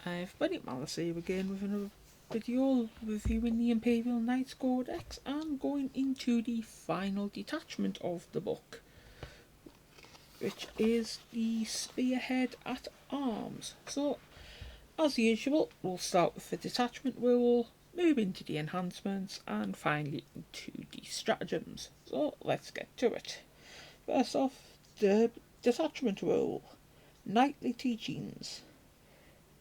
Everybody, Malice here again with another video reviewing the Imperial Knights Codex and going into the final detachment of the book, which is the Spearhead at Arms. So, as usual, we'll start with the detachment rule, move into the enhancements, and finally into the stratagems. So, let's get to it. First off, the detachment rule. Knightly teachings.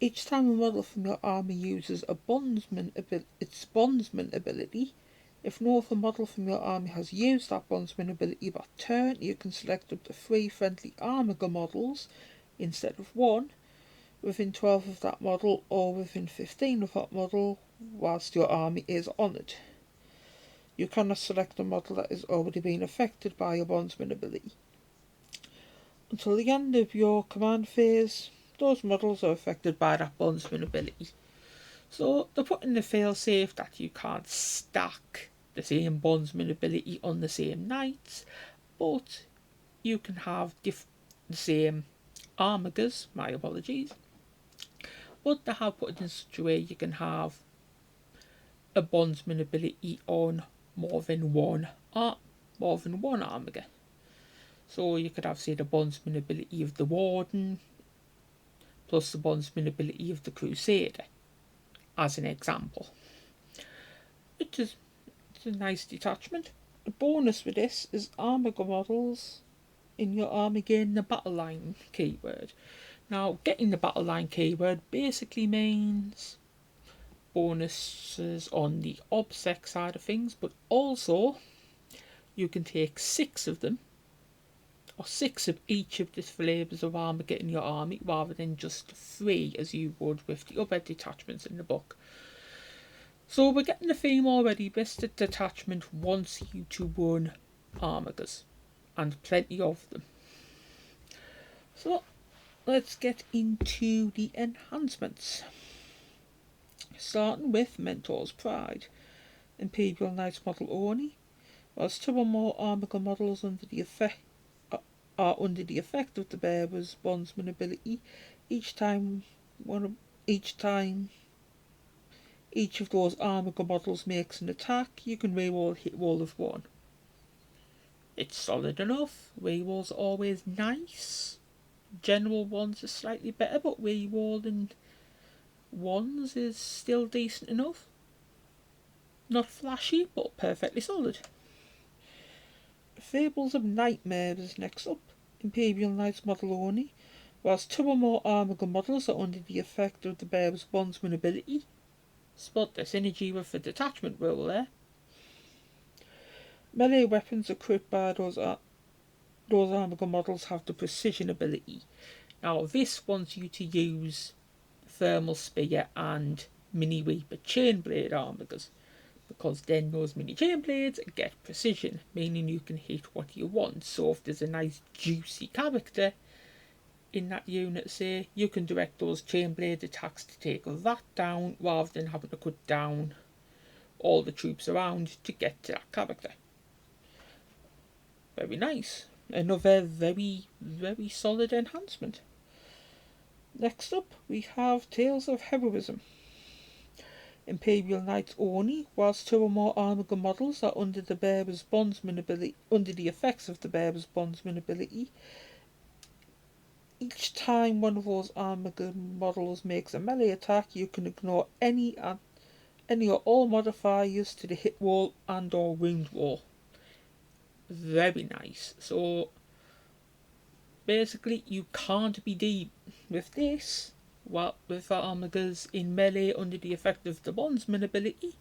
Each time a model from your army uses its bondsman ability, if no other model from your army has used that bondsman ability that turn, you can select up to 3 friendly armiger models instead of 1, within 12 of that model or within 15 of that model whilst your army is honoured. You cannot select a model that has already been affected by your bondsman ability. Until the end of your command phase, those models are affected by that bondsman ability. So they're putting the failsafe that you can't stack the same bondsman ability on the same knights, but you can have the same armigers, my apologies, but they have put it in such a way you can have a bondsman ability on more than one armiger. So you could have, say, the bondsman ability of the warden plus the bondsman ability of the crusader, as an example. It's a nice detachment. The bonus with this is armiger models in your army gain the battle line keyword. Now, getting the battle line keyword basically means bonuses on the obsec side of things, but also you can take 6 of them, or 6 of each of the flavours of armour in your army, rather than just 3 as you would with the other detachments in the book. So we're getting the theme already. This detachment wants you to run armigers, and plenty of them. So let's get into the enhancements. Starting with Mentor's Pride. Imperial Knights model only. Whilst 2 or more armiger models are under the effect of the bearer's bondsman ability, each of those armiger models makes an attack, you can reroll a hit roll of 1. It's solid enough. Rerolls are always nice. General ones are slightly better, but rerolling ones is still decent enough. Not flashy, but perfectly solid. Fables of Nightmare is next up. Imperial Knights model only. Whilst 2 or more armiger models are under the effect of the bearer's bondsman ability. Spot the synergy with the detachment rule there. Melee weapons equipped by those armiger models have the precision ability. Now this wants you to use thermal spear and mini reaper chainblade armigers, because then those mini chainblades get precision, meaning you can hit what you want. So if there's a nice juicy character in that unit, say, you can direct those chainblade attacks to take that down rather than having to cut down all the troops around to get to that character. Very nice. Another very, very solid enhancement. Next up, we have Tales of Heroism. Imperial Knights only. Whilst 2 or more armiger models are under the bearer's bondsman ability, under the effects of the bearer's bondsman ability, each time one of those armiger models makes a melee attack, you can ignore any or all modifiers to the hit roll and or wound roll. Very nice. So basically you can't be deep with this. Well, with armigers in melee under the effect of the bondsman ability,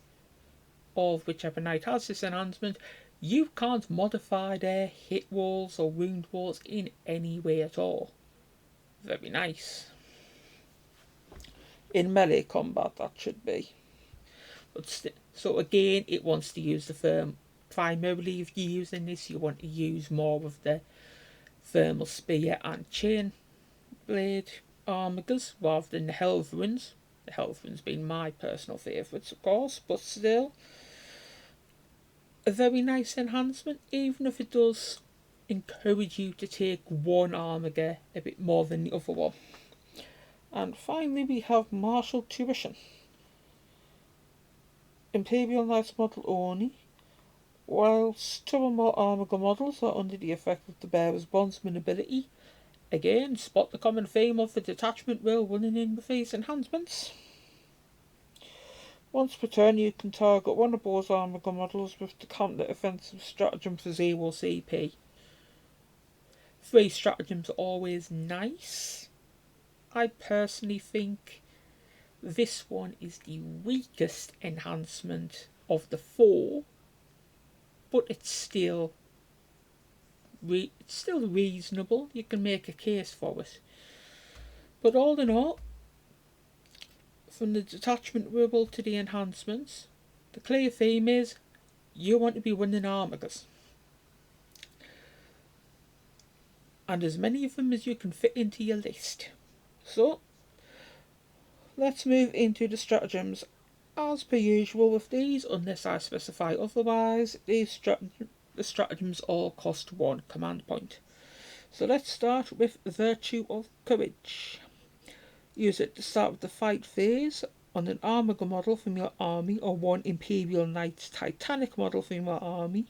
or whichever knight has this enhancement, you can't modify their hit rolls or wound rolls in any way at all. Very nice. In melee combat, that should be. But so again, it wants to use the primarily if you're using this, you want to use more of the thermal spear and chain blade armigers rather than the Helverins. The Helverins being my personal favourites, of course, but still a very nice enhancement, even if it does encourage you to take one armiger a bit more than the other one. And finally we have martial tuition. Imperial Knights model only. Whilst two or more Armiger models are under the effect of the bearer's bondsman ability, again, spot the common theme of the detachment will running in with these enhancements. Once per turn you can target one of those Armiger models with the counter-offensive stratagem for 0 CP. 3 stratagems are always nice. I personally think this one is the weakest enhancement of the 4, but it's still reasonable. You can make a case for it. But all in all, from the detachment rule to the enhancements, the clear theme is you want to be winning Armigers. And as many of them as you can fit into your list. So, let's move into the stratagems. As per usual with these, unless I specify otherwise, the stratagems all cost 1 command point. So let's start with Virtue of Courage. Use it to start with the fight phase on an Armiger model from your army or 1 Imperial Knights Titanic model from your army,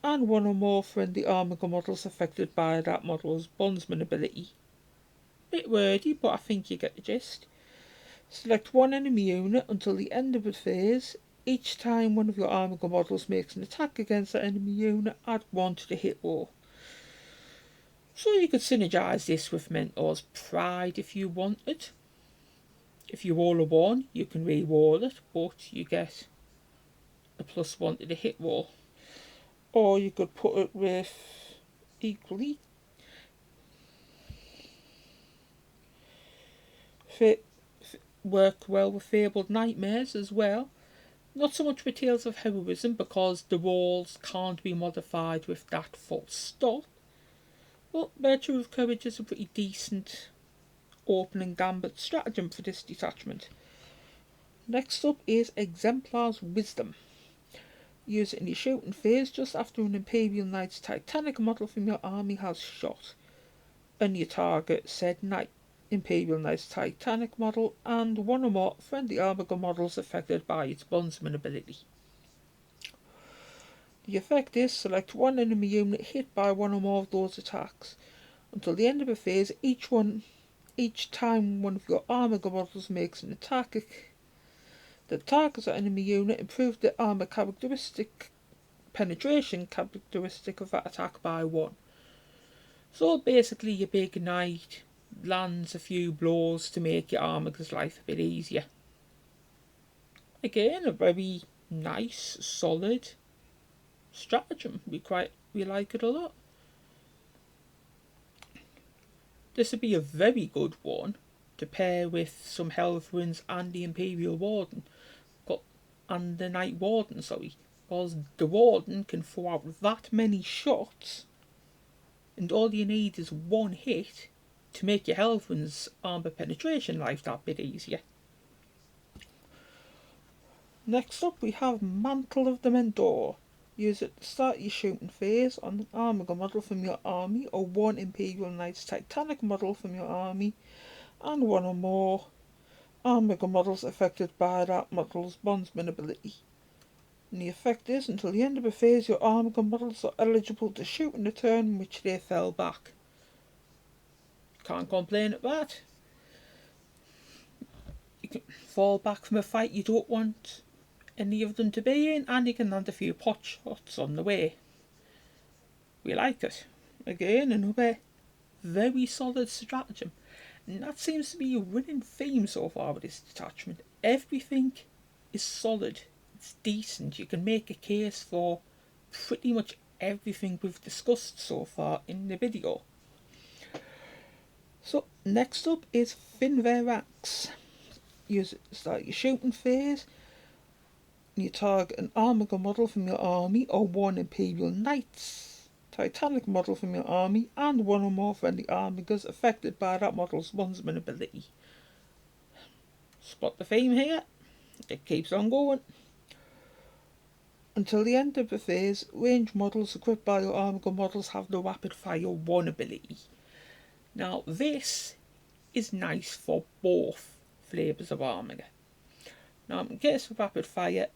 and 1 or more friendly Armiger models affected by that model's bondsman ability. Bit wordy, but I think you get the gist. Select 1 enemy unit until the end of the phase. Each time one of your Armiger models makes an attack against that enemy unit, add 1 to the hit roll. So you could synergise this with Mentor's Pride if you wanted. If you roll a 1, you can re-roll it, but you get a +1 to the hit roll. Or you could put it with equally work well with Fabled Nightmares as well. Not so much with Tales of Heroism because the rolls can't be modified with that full stop. But Virtue of Courage is a pretty decent opening gambit stratagem for this detachment. Next up is Exemplar's Wisdom. Use it in your shooting phase just after an Imperial Knight's Titanic model from your army has shot. And you target said Knight, Imperial Knight's Titanic model, and 1 or more friendly Armiger models affected by its bondsman ability. The effect is select 1 enemy unit hit by 1 or more of those attacks. Until the end of the phase, each time one of your Armiger models makes an attack that targets an enemy unit, improve the armor characteristic penetration characteristic of that attack by 1. So basically your big knight lands a few blows to make your Armiger's life a bit easier. Again, a very nice, solid stratagem. We like it a lot. This would be a very good one to pair with some Helverins and the Imperial Warden, and the Night Warden, because the Warden can throw out that many shots, and all you need is 1 hit to make your Helverin's armor penetration life that bit easier. Next up we have Mantle of the Mentor. Use it to start your shooting phase on an Armiger model from your army or 1 Imperial Knights Titanic model from your army, and 1 or more Armiger models affected by that model's bondsman ability. And the effect is, until the end of the phase, your Armiger models are eligible to shoot in the turn in which they fell back. Can't complain at that. You can fall back from a fight you don't want any of them to be in, and you can land a few pot shots on the way. We like it. Again, another very solid stratagem. And that seems to be a running theme so far with this detachment. Everything is solid. It's decent. You can make a case for pretty much everything we've discussed so far in the video. So next up is Finver Ranks. Use it to start your shooting phase. You target an Armiger model from your army or 1 Imperial Knights Titanic model from your army, and 1 or more friendly Armigers affected by that model's bondsman ability. Spot the theme here. It keeps on going. Until the end of the phase, range models equipped by your Armiger models have the Rapid Fire 1 ability. Now this is nice for both flavours of armour. Now, in case of rapid fire,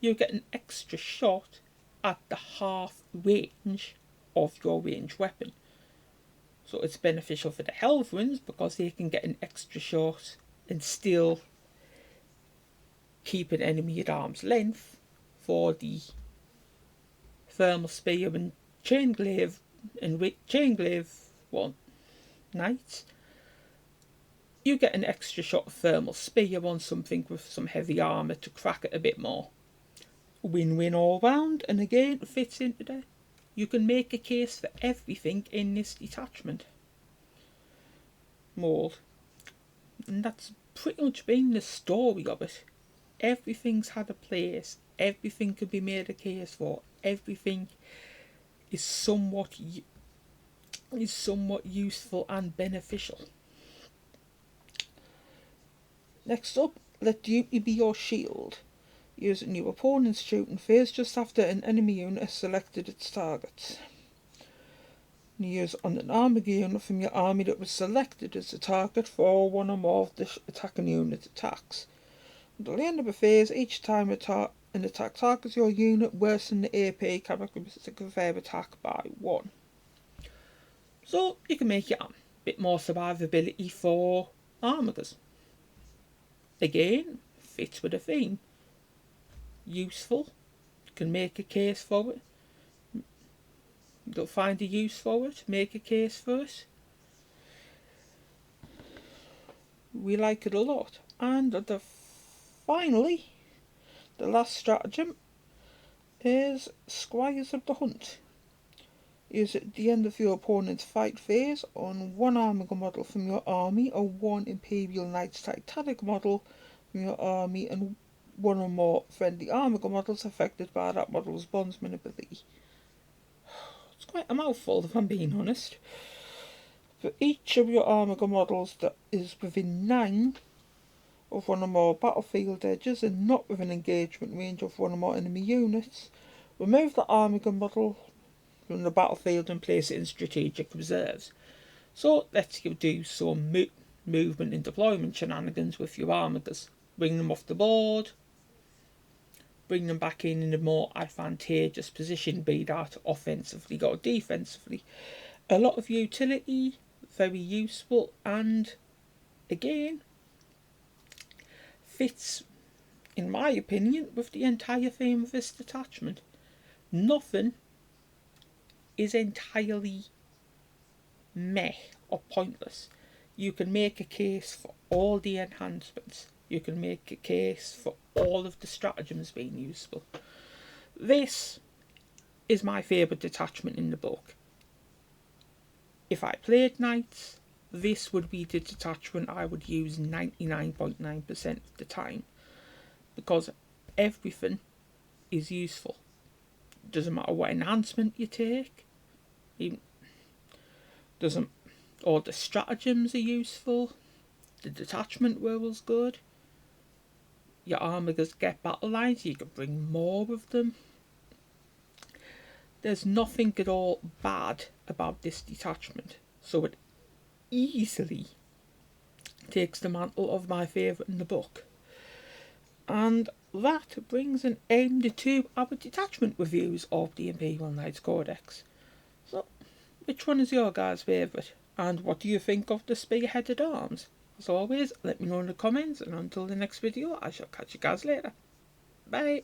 you get an extra shot at the half range of your ranged weapon. So it's beneficial for the Helverins because they can get an extra shot and still keep an enemy at arm's length. For the thermal spear and chainglaive knights, you get an extra shot of thermal spear on something with some heavy armour to crack it a bit more. Win-win all round, and again fits into there. You can make a case for everything in this detachment mould, and that's pretty much been the story of it. Everything's had a place, everything can be made a case for, everything is somewhat useful and beneficial. Next up, let duty be your shield. Using your opponent's shooting phase just after an enemy unit has selected its targets. Use on an armoured unit from your army that was selected as the target for one or more of the attacking unit's attacks. Until the end of the phase, each time an attack targets your unit, worsen the AP characteristic of their attack by 1. So you can make it a bit more survivability for armourers. Again, fits with the theme. Useful, you can make a case for it. You'll find a use for it, make a case for it. We like it a lot. And finally, the last stratagem is Squires of the Hunt. Use it at the end of your opponent's fight phase on one armoured model from your army or one Imperial Knights Titanic model from your army and one or more friendly armoured models affected by that model's bondsman ability. It's quite a mouthful if I'm being honest. For each of your armoured models that is within 9 of one or more battlefield edges and not within engagement range of one or more enemy units, remove the armoured model from the battlefield and place it in strategic reserves. So let's you do some movement and deployment shenanigans with your armourers. Bring them off the board, bring them back in a more advantageous position, be that offensively or defensively. A lot of utility, very useful, and again fits, in my opinion, with the entire theme of this detachment. Nothing is entirely meh or pointless. You can make a case for all the enhancements. You can make a case for all of the stratagems being useful. This is my favourite detachment in the book. If I played Knights, this would be the detachment I would use 99.9% of the time, because everything is useful. Doesn't matter what enhancement you take, all the stratagems are useful, the detachment rule's good, your armourers get battle lines, you can bring more of them. There's nothing at all bad about this detachment, so it easily takes the mantle of my favourite in the book. And that brings an end to our detachment reviews of the Imperial Knights Codex. So, which one is your guys' favourite? And what do you think of the Spearheaded Arms? As always, let me know in the comments, and until the next video, I shall catch you guys later. Bye!